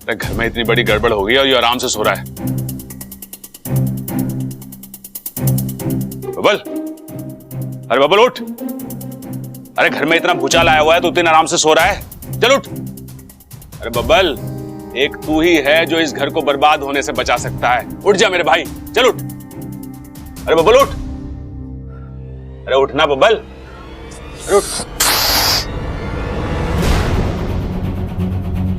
अरे घर में इतनी बड़ी गड़बड़ हो गई और ये आराम से सो रहा है। बबल, अरे बबल उठ। अरे घर में इतना भूचाल आया हुआ है तो इतने आराम से सो रहा है, चल उठ। अरे बबल, एक तू ही है जो इस घर को बर्बाद होने से बचा सकता है। उठ जा मेरे भाई, चल उठ। अरे बबल उठ, अरे उठना बबल, अरे उठ।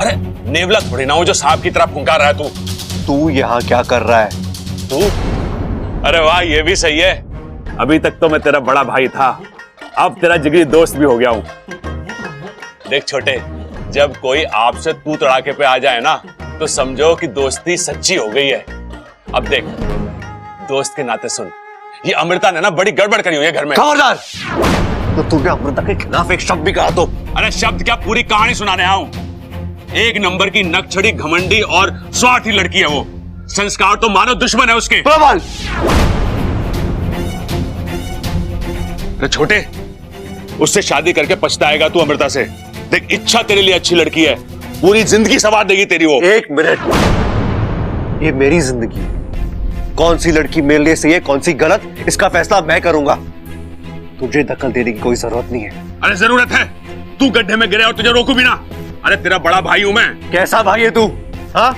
अरे नेवला थोड़ी ना हो जो सांप की तरह फुंकार रहा है तू यहाँ क्या कर रहा है? तू? अरे वाह, ये भी सही है। अभी तक तो मैं तेरा बड़ा भाई था, अब तेरा जिगरी दोस्त भी हो गया हूं। देख छोटे, जब कोई आपसे तू तड़ाके पे आ जाए ना तो समझो कि दोस्ती सच्ची हो गई है। अब देख, दोस्त के नाते सुन, ये अमृता ने ना बड़ी गड़बड़ करी हुई है घर में। खबरदार! तो तूने अमृता के खिलाफ एक शब्द भी कहा तो? अरे शब्द क्या, पूरी कहानी सुनाने आऊं। एक नंबर की नकछड़ी, घमंडी और स्वार्थी लड़की है वो। संस्कार तो मानो दुश्मन है उसके। प्रबल! अरे छोटे, उससे शादी करके पछताएगा तू अमृता से। देख, इच्छा तेरे लिए अच्छी लड़की है, पूरी जिंदगी संवार देगी तेरी वो। एक मिनट, ये मेरी जिंदगी है। कौन सी लड़की मेरे लिए सही है, कौन सी गलत, इसका फैसला मैं करूंगा। तुझे दखल देने की कोई जरूरत नहीं है। अरे जरूरत है, तू गड्ढे में गिरे और तुझे रोकू भी ना। अरे तेरा बड़ा भाई हूं मैं। कैसा भाई है तू? हाँ,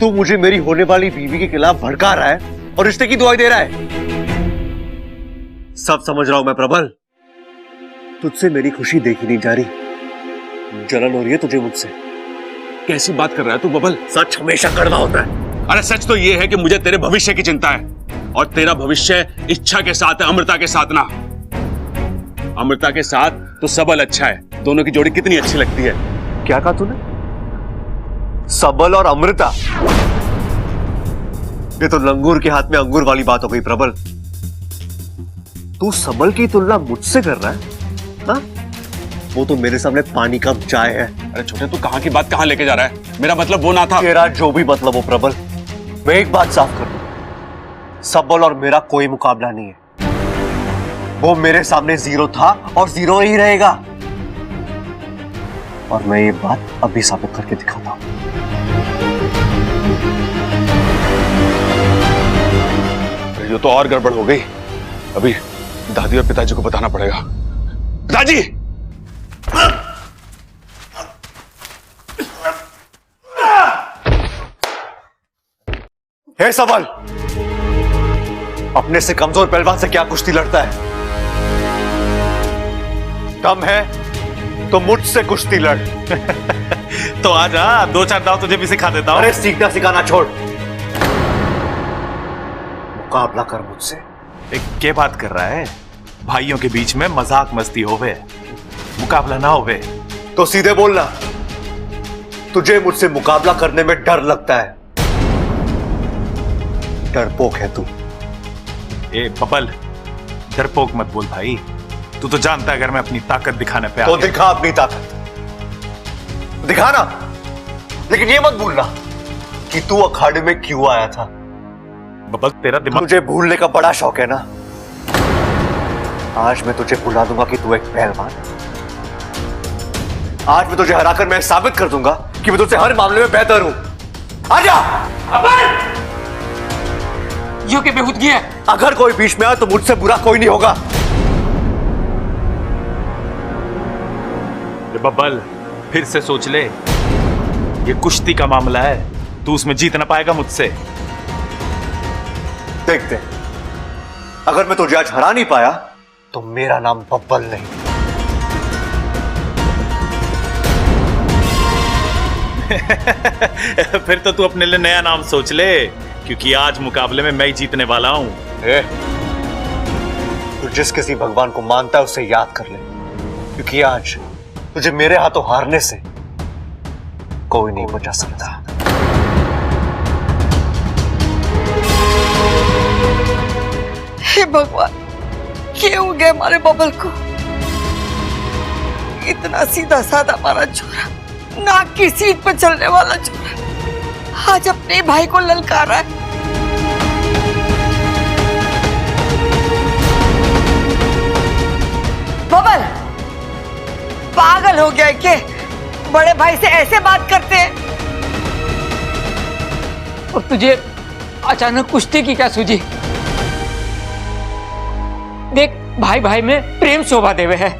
तू मुझे मेरी होने वाली बीवी के खिलाफ भड़का रहा है और रिश्ते की दुआई दे रहा है। सब समझ रहा हूं मैं प्रबल, तुझसे मेरी खुशी देखी नहीं जा रही। जलन हो रही है तुझे मुझसे। कैसी बात कर रहा है तू बबल? सच हमेशा कड़वा होता है। अरे सच तो ये है कि मुझे तेरे भविष्य की चिंता है, और तेरा भविष्य इच्छा के साथ है, अमृता के साथ ना। अमृता के साथ तो सबल अच्छा है, दोनों की जोड़ी कितनी अच्छी लगती है। क्या कहा तूने? सबल और अमृता? ये तो लंगूर के हाथ में अंगूर वाली बात हो गई प्रबल। तू सबल की तुलना मुझसे कर रहा है? हाँ? वो तो मेरे सामने पानी का चाय है। अरे छोटे, तू कहां की बात कहां लेके जा रहा है? मेरा मतलब वो ना था। तेरा जो भी मतलब हो प्रबल, मैं एक बात साफ कर दूं, सबल और मेरा कोई मुकाबला नहीं है। वो मेरे सामने जीरो था और जीरो ही रहेगा, और मैं ये बात अभी साबित करके दिखाता हूं। ये तो और गड़बड़ हो गई। अभी दादी और पिताजी को बताना पड़ेगा। पिताजी! हे सबल, अपने से कमजोर पहलवान से क्या कुश्ती लड़ता है? दम है तो मुझसे कुश्ती लड़। तो आजा, दो चार दाव तुझे भी सिखा देता हूं। अरे सीखना सिखाना छोड़, मुकाबला कर मुझसे। क्या बात कर रहा है? भाइयों के बीच में मजाक मस्ती होवे, मुकाबला ना होवे। तो सीधे बोलना, तुझे मुझसे मुकाबला करने में डर लगता है। डरपोक है तू। ए बबल, डरपोक मत बोल भाई। तू तो जानता है अगर मैं अपनी ताकत दिखाने पे आ तो गया। दिखा अपनी ताकत, दिखाना, लेकिन ये मत भूलना कि तू अखाड़े में क्यों आया था। बबल तेरा दिमाग। तुझे भूलने का बड़ा शौक है ना? आज मैं तुझे भुला दूंगा कि तू एक पहलवान। आज मैं तुझे हराकर मैं साबित कर दूंगा कि मैं तुझसे हर मामले में बेहतर हूं। आजा! यो के बेहूदगी है। अगर कोई बीच में आए तो मुझसे बुरा कोई नहीं होगा। बबल फिर से सोच ले, ये कुश्ती का मामला है, तू उसमें जीत ना पाएगा मुझसे। देखते, अगर मैं तुझे आज हरा नहीं पाया तो मेरा नाम बब्बल नहीं। फिर तो तू अपने लिए नया नाम सोच ले, क्योंकि आज मुकाबले में मैं ही जीतने वाला हूं। तू जिस किसी भगवान को मानता है उसे याद कर ले, क्योंकि आज तुझे मेरे हाथों हारने से कोई नहीं बचा सकता। हे भगवान, क्या हो गया हमारे बबल को? इतना सीधा साधा हमारा छोरा, नाक की सीट पर चलने वाला छोरा, आज अपने भाई को ललकारा है। बबल पागल हो गया है क्या? बड़े भाई से ऐसे बात करते हैं? और तुझे अचानक कुश्ती की क्या सूझी? देख, भाई भाई में प्रेम शोभा देवे है।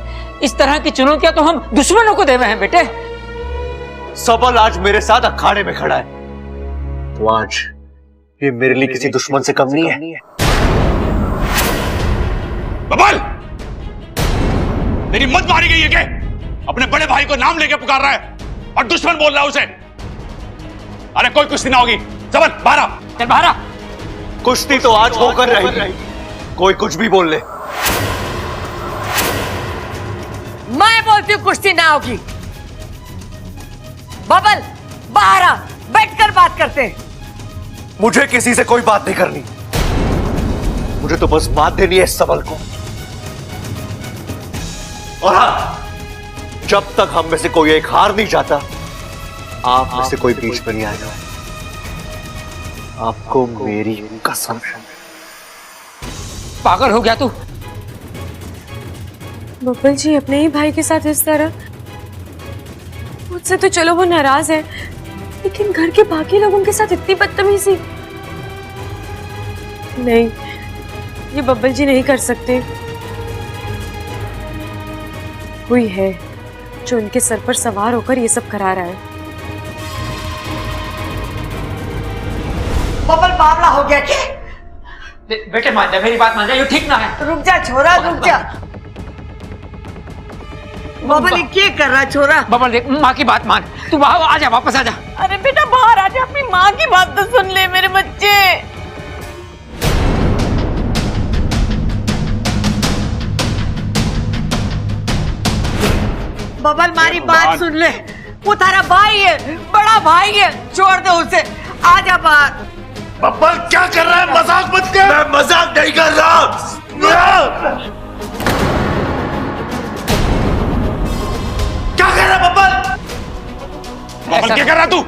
इस तरह की चुनौतियां तो हम दुश्मनों को देवे हैं बेटे। सबल आज मेरे साथ अखाड़े में खड़ा है, तो आज ये मेरे लिए किसी दुश्मन से कम नहीं है। बबल, तेरी मत मारी गई है क्या? अपने बड़े भाई को नाम लेके पुकार रहा है और दुश्मन बोल रहा है उसे। अरे कोई कुश्ती ना होगी, सबल बाहर आ। चल बाहर आ। कुश्ती तो आज होकर रहेगी, कोई कुछ भी बोल ले। मैं बोलती हूँ कुश्ती ना होगी। बबल बाहर आ, बैठकर बात करते हैं। मुझे किसी से कोई बात नहीं करनी, मुझे तो बस मात देनी है सबल को। और हाँ, जब तक हम में से कोई एक हार नहीं जाता, आप में से कोई बीच में नहीं आएगा। आपको मेरी कसम है। पागल हो गया तू? बब्बल जी अपने ही भाई के साथ इस तरह? मुझसे तो चलो वो नाराज है, लेकिन घर के बाकी लोगों के साथ इतनी बदतमीजी नहीं, ये बब्बल जी नहीं कर सकते। कोई है जो उनके सर पर सवार होकर ये सब करा रहा है। बबल बावला हो गया क्या? बेटे मान जा, मेरी बात मान जा, ये ठीक ना है। रुक जा छोरा, रुक जा। बबल ये क्या कर रहा है छोरा? बबल देख, माँ की बात मान, तू आ जा, वापस आ जा। अरे बेटा बाहर आ जा, अपनी माँ की बात तो सुन ले मेरे बच्चे। बबल मारी बात सुन ले, वो तारा भाई है, बड़ा भाई है, छोड़ दे उसे, आ जा बाहर। बब्बल क्या कर रहा है? मजाक मत कर। मैं मजाक नहीं कर रहा। क्या कर रहा है बब्बल? बबल क्या कर रहा तू?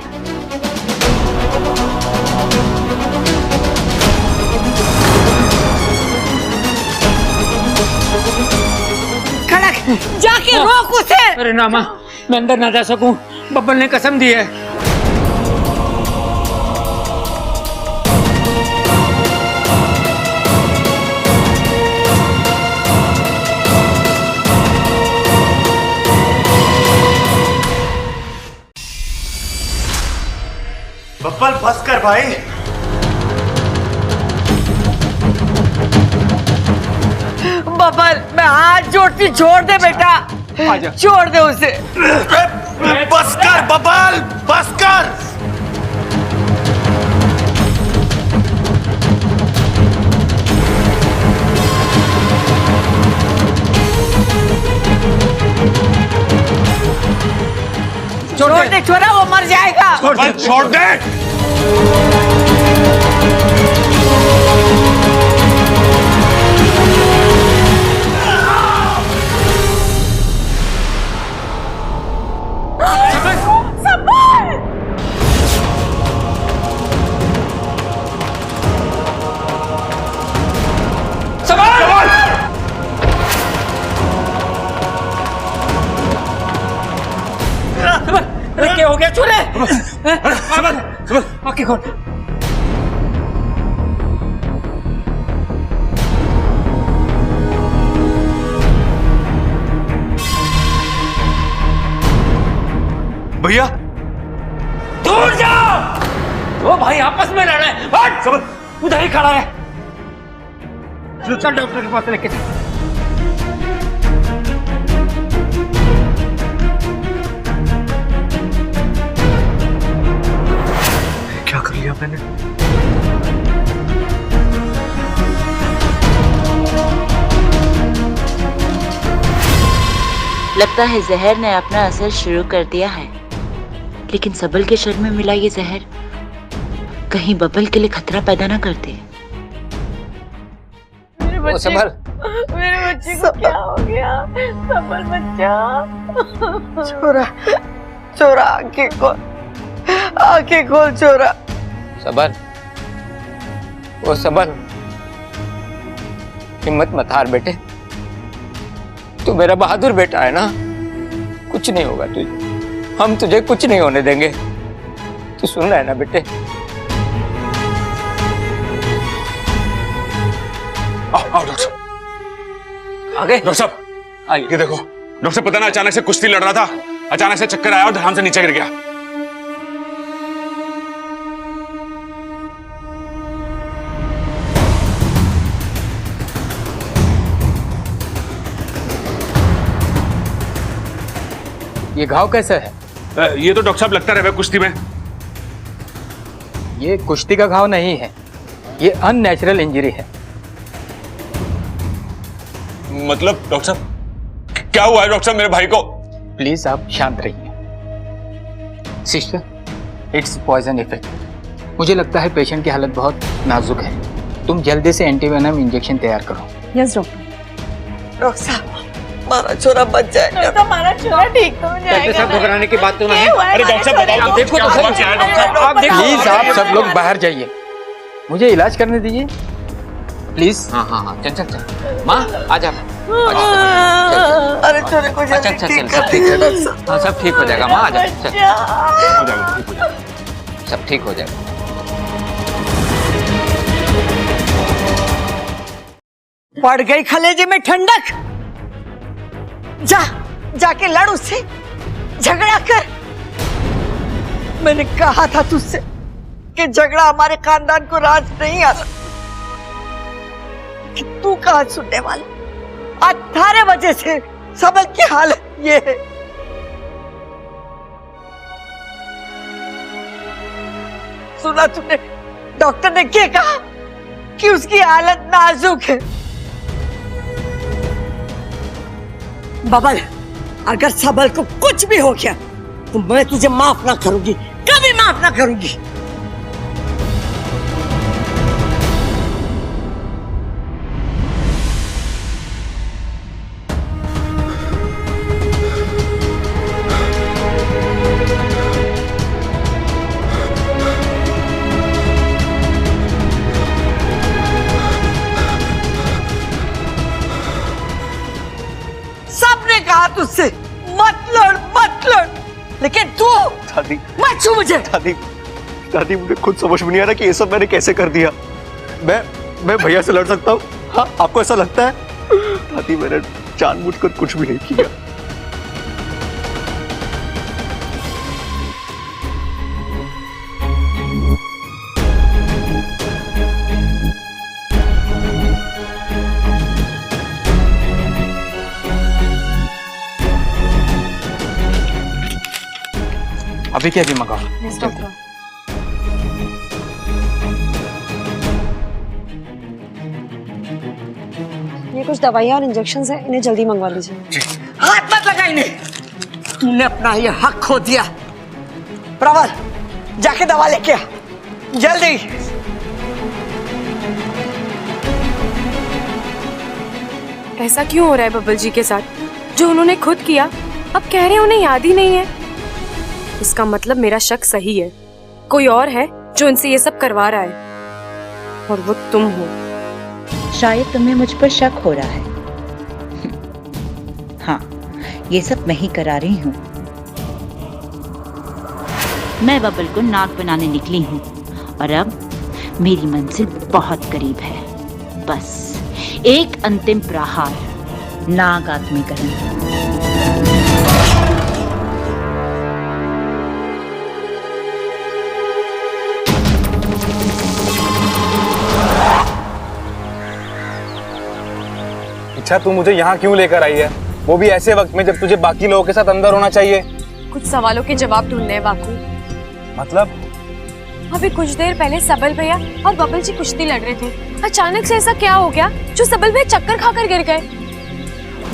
खड़क जाके रोक उसे। अरे ना माँ, मैं अंदर ना जा सकूं, बब्बल ने कसम दी है। बब्बल बस कर भाई। बबल मैं हाथ जोड़ती, छोड़ दे बेटा, छोड़ दे उसे। बस कर बब्बल, बस कर। छोड़ दे छोरा, वो मर जाएगा। बबल छोड़ दे। क्या हो गया छोरे? आंखें खोल। भैया दूर जाओ, दो भाई आपस में लड़ रहे हैं। हट, उधर ही खड़ा है। चल डॉक्टर के पास लेके चल। क्या कर लिया मैंने? लगता है जहर ने अपना असर शुरू कर दिया है, लेकिन सबल के शरीर में मिला ये जहर कहीं बबल के लिए खतरा पैदा ना कर दे। मेरे बच्चे को क्या हो गया? सबल बच्चा। छोरा छोरा, आंखें खोल, आंखें खोल छोरा। सबल, वो सबल, हिम्मत मत हार बेटे, तू मेरा बहादुर बेटा है ना, कुछ नहीं होगा तुझे, हम तुझे कुछ नहीं होने देंगे। तू सुन रहा है ना बेटे? आओ डॉक्टर साहब। आगे डॉक्टर साहब आइए। ये देखो डॉक्टर साहब, पता ना अचानक से कुश्ती लड़ रहा था, अचानक से चक्कर आया और ध्यान से नीचे गिर गया। ये घाव कैसा है? ये तो डॉक्टर साहब लगता रहे कुश्ती में। ये कुश्ती का घाव नहीं है, ये अननेचुरल इंजरी है। मतलब डॉक्टर साहब क्या हुआ है डॉक्टर साहब मेरे भाई को? प्लीज आप शांत रहिए। Sister, it's poison effect. मुझे लगता है पेशेंट की हालत बहुत नाजुक है। तुम जल्दी से एंटीवेनम इंजेक्शन तैयार करो। Yes doctor. डॉक्टर साहब हमारा छोरा बच जाएगा। तो हमारा छोरा ठीक तो हो जाएगा। डॉक्टर साहब घबराने की बात तो नहीं। अरे डॉक्टर साहब बताओ तो देखो तो क्या हुआ, सही। क्या है डॉक्टर साहब? आप देखो। प्लीज आप सब लोग बाहर जाइए, मुझे इलाज करने दीजिए प्लीज। हाँ हाँ हाँ, चल चल चल। माँ आ जा। अरे छोरे को अच्छा जल्दी अच्छा ठीक चल, कर सब ठीक दीजिए है। डॉक्टर साहब। हाँ सब ठीक हो जाएगा माँ, आ जा। चल हो जाएगा, ठीक हो जाएगा। सब ठीक हो जाएगा। पड़ गई कलेजे में ठंडक। जा जाके लड़ उससे, झगड़ा कर। मैंने कहा था तुझसे कि झगड़ा हमारे खानदान को राज नहीं आता। कि तू कहाँ सुनने वाला? 18 बजे से सबल की हालत ये है। सुना तूने डॉक्टर ने क्या कहा कि उसकी हालत नाजुक है। बबल, अगर सबल को कुछ भी हो गया तो मैं तुझे माफ ना करूंगी, कभी माफ ना करूंगी। सबने कहा तुझसे मत लड़, लेकिन तू दादी, मत छू मुझे। दादी, दादी मुझे खुद समझ में नहीं आ रहा कि ये सब मैंने कैसे कर दिया। मैं भैया से लड़ सकता हूँ? हाँ, आपको ऐसा लगता है? दादी मैंने जानबूझकर कुछ भी नहीं किया। अभी क्या भी मंगाओ। Yes doctor. ये कुछ दवाइयाँ और इंजेक्शंस हैं, इन्हें जल्दी मंगवा लीजिए। हाथ मत लगा इन्हें, तूने अपना ये हक खो दिया। प्रबल, जाके दवा लेके आ जल्दी। ऐसा क्यों हो रहा है बबल जी के साथ? जो उन्होंने खुद किया, अब कह रहे हैं उन्हें याद ही नहीं है। इसका मतलब मेरा शक सही है, कोई और है जो इनसे ये सब करवा रहा है, और वो तुम हो। शायद तुम्हें मुझ पर शक हो रहा है। हाँ, ये सब मैं ही करा रही हूँ। मैं बबल को नाग बनाने निकली हूँ और अब मेरी मंजिल बहुत करीब है। बस एक अंतिम प्रहार, नाग आत्मीकरण। अच्छा तू मुझे यहाँ क्यों लेकर आई है, वो भी ऐसे वक्त में जब तुझे बाकी लोगों के साथ अंदर होना चाहिए? कुछ सवालों के जवाब ढूंढने हैं बाकू। मतलब? अभी कुछ देर पहले सबल भैया और बबल जी कुश्ती लड़ रहे थे। अचानक से ऐसा क्या हो गया जो सबल भैया चक्कर खाकर गिर गए?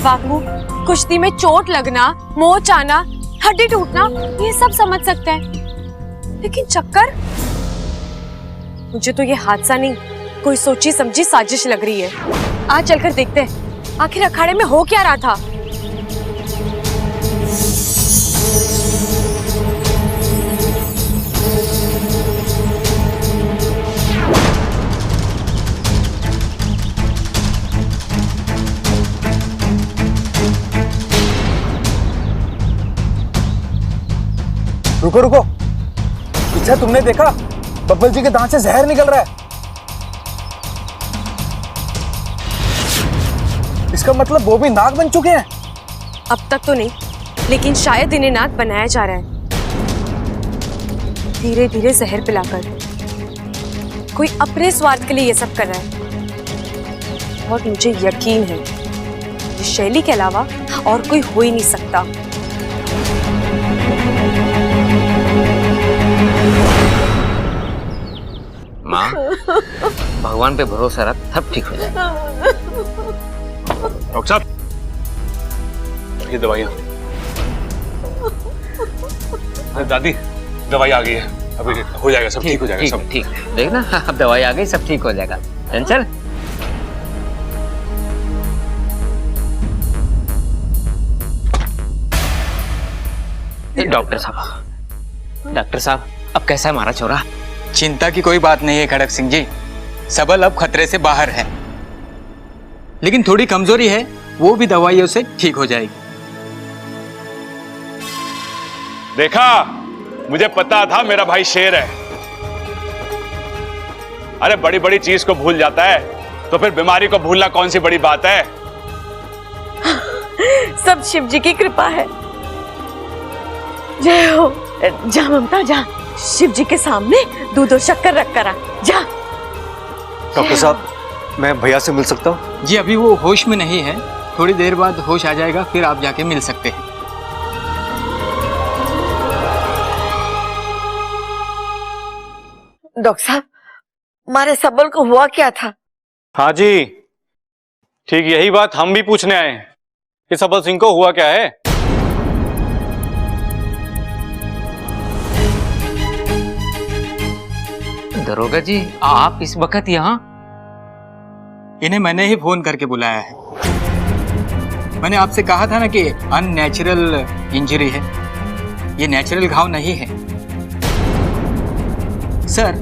बाकू, कुश्ती में चोट लगना, मोच आना, हड्डी टूटना, ये सब समझ सकते हैं, लेकिन चक्कर? मुझे तो ये हादसा नहीं, कोई सोची समझी साजिश लग रही है। आज चलकर देखते हैं आखिर अखाड़े में हो क्या रहा था। रुको रुको, अच्छा तुमने देखा बब्बल जी के दांत से जहर निकल रहा है। इसका मतलब वो भी नाग बन चुके हैं? अब तक तो नहीं, लेकिन शायद इन्हें नाग बनाया जा रहा है, धीरे धीरे जहर पिलाकर। कोई अपने स्वार्थ के लिए ये सब कर रहा है, और मुझे यकीन है कि शैली के अलावा और कोई हो ही नहीं सकता। माँ, भगवान पे भरोसा रख, सब ठीक हो जाएगा। डॉक्टर साहब, ये दवाइयाँ। अरे दादी, दवाई आ गई है, अभी हो जाएगा, सब ठीक हो जाएगा, सब ठीक। देखना, अब दवाई आ गई, सब ठीक हो जाएगा। चल। डॉक्टर साहब, अब कैसा है हमारा छोरा? चिंता की कोई बात नहीं है खड़क सिंह जी, सबल अब खतरे से बाहर है, लेकिन थोड़ी कमजोरी है, वो भी दवाइयों से ठीक हो जाएगी। देखा, मुझे पता था मेरा भाई शेर है। अरे बड़ी बड़ी चीज को भूल जाता है, तो फिर बीमारी को भूलना कौन सी बड़ी बात है? सब शिव जी की कृपा है। जय हो। जा ममता जा, शिव जी के सामने दूध और शक्कर रख कर आ जा। डॉक्टर साहब, मैं भैया से मिल सकता हूँ? जी अभी वो होश में नहीं है, थोड़ी देर बाद होश आ जाएगा, फिर आप जाके मिल सकते हैं। डॉक्टर साहब, हमारे सबल को हुआ क्या था? हाँ जी, ठीक यही बात हम भी पूछने आए हैं कि सबल सिंह को हुआ क्या है। दरोगा जी, आप इस वक्त यहाँ? इन्हें मैंने ही फोन करके बुलाया है। मैंने आपसे कहा था ना कि अननेचुरल इंजरी है, ये नेचुरल घाव नहीं है। सर,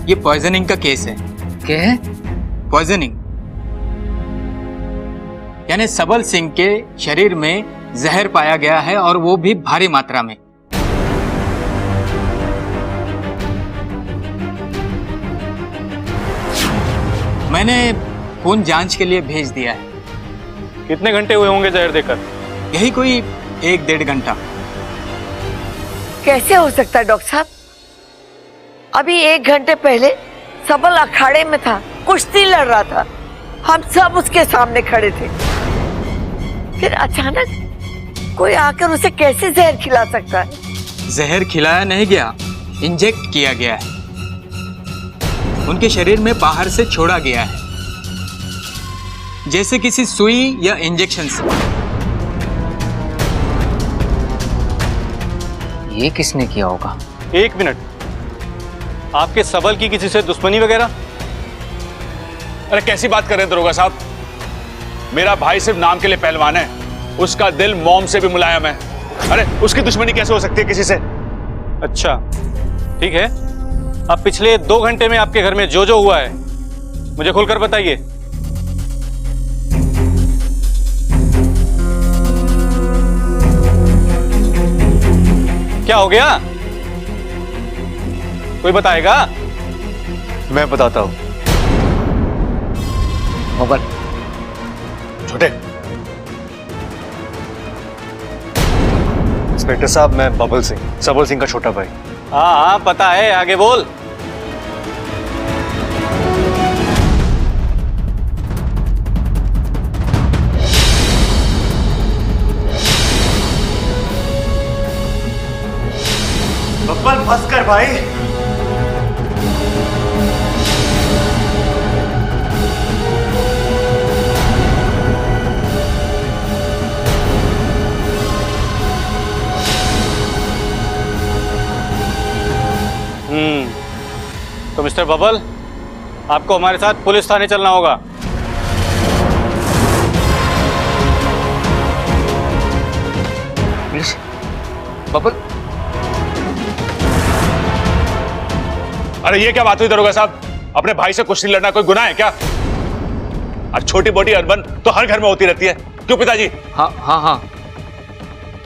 ये पॉइजनिंग का केस है। क्या है? पॉइजनिंग यानी सबल सिंह के शरीर में जहर पाया गया है, और वो भी भारी मात्रा में। मैंने खून जांच के लिए भेज दिया है। कितने घंटे हुए होंगे जहर देकर? यही कोई 1-1.5 घंटा। कैसे हो सकता है डॉक्टर साहब? अभी 1 घंटे पहले सबल अखाड़े में था, कुश्ती लड़ रहा था, हम सब उसके सामने खड़े थे। फिर अचानक कोई आकर उसे कैसे जहर खिला सकता है? जहर खिलाया नहीं गया, इंजेक्ट किया गया है। उनके शरीर में बाहर से छोड़ा गया है, जैसे किसी सुई या इंजेक्शन से। ये किसने किया होगा? 1 मिनट, आपके सबल की किसी से दुश्मनी वगैरह? अरे कैसी बात कर रहे हैं दरोगा साहब? मेरा भाई सिर्फ नाम के लिए पहलवान है, उसका दिल मोम से भी मुलायम है। अरे उसकी दुश्मनी कैसे हो सकती है किसी से? अच्छा ठीक है, अब पिछले 2 घंटे में आपके घर में जो जो हुआ है मुझे खुलकर बताइए। क्या हो गया? कोई बताएगा? मैं बताता हूँ। बबल, छोटे, इंस्पेक्टर साहब, मैं बबल सिंह, सबल सिंह का छोटा भाई। हाँ हाँ पता है, आगे बोल। बब्बल फंस कर भाई। तो मिस्टर बबल, आपको हमारे साथ पुलिस थाने चलना होगा। पुलिस? बबल, अरे ये क्या बात हुई दरोगा साहब? अपने भाई से कुश्ती लड़ना कोई गुनाह है क्या? और छोटी मोटी अनबन तो हर घर में होती रहती है, क्यों पिताजी? हाँ हाँ हाँ।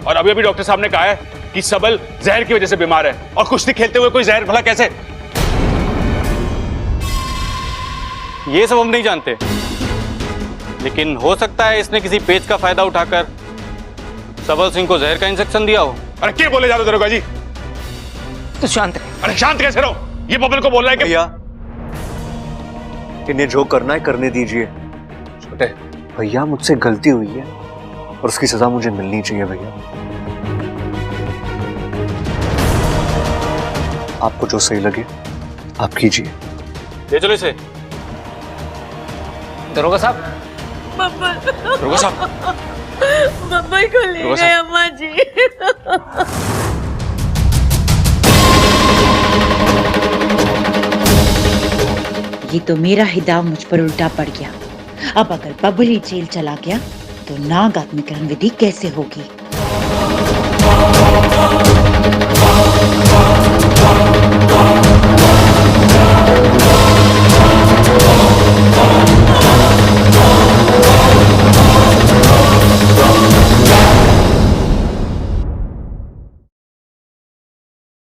और अभी अभी डॉक्टर साहब ने कहा है कि सबल जहर की वजह से बीमार है, और कुश्ती खेलते हुए कोई जहर भला कैसे? ये सब हम नहीं जानते, लेकिन हो सकता है इसने किसी पेच का फायदा उठाकर सबल सिंह को जहर का इंजेक्शन दिया हो। अरे क्या बोले जा रहे हो तेरे को जी? तो शांत रहे। अरे शांत कैसे रहो? ये बबल को बोल रहा है कि भैया इन्हें जो करना है करने दीजिए। छोटे भैया मुझसे गलती हुई है और उसकी सजा मुझे मिलनी चाहिए भैया। आपको जो सही लगे आप कीजिए। ले चलो इसे। दरोगा साहब, दरोगा साहब, बब्बल को ले गए अम्मा जी। ये तो मेरा ही दाव मुझ पर उल्टा पड़ गया। अब अगर बबली जेल चला गया तो नाग आत्मीकरण विधि कैसे होगी?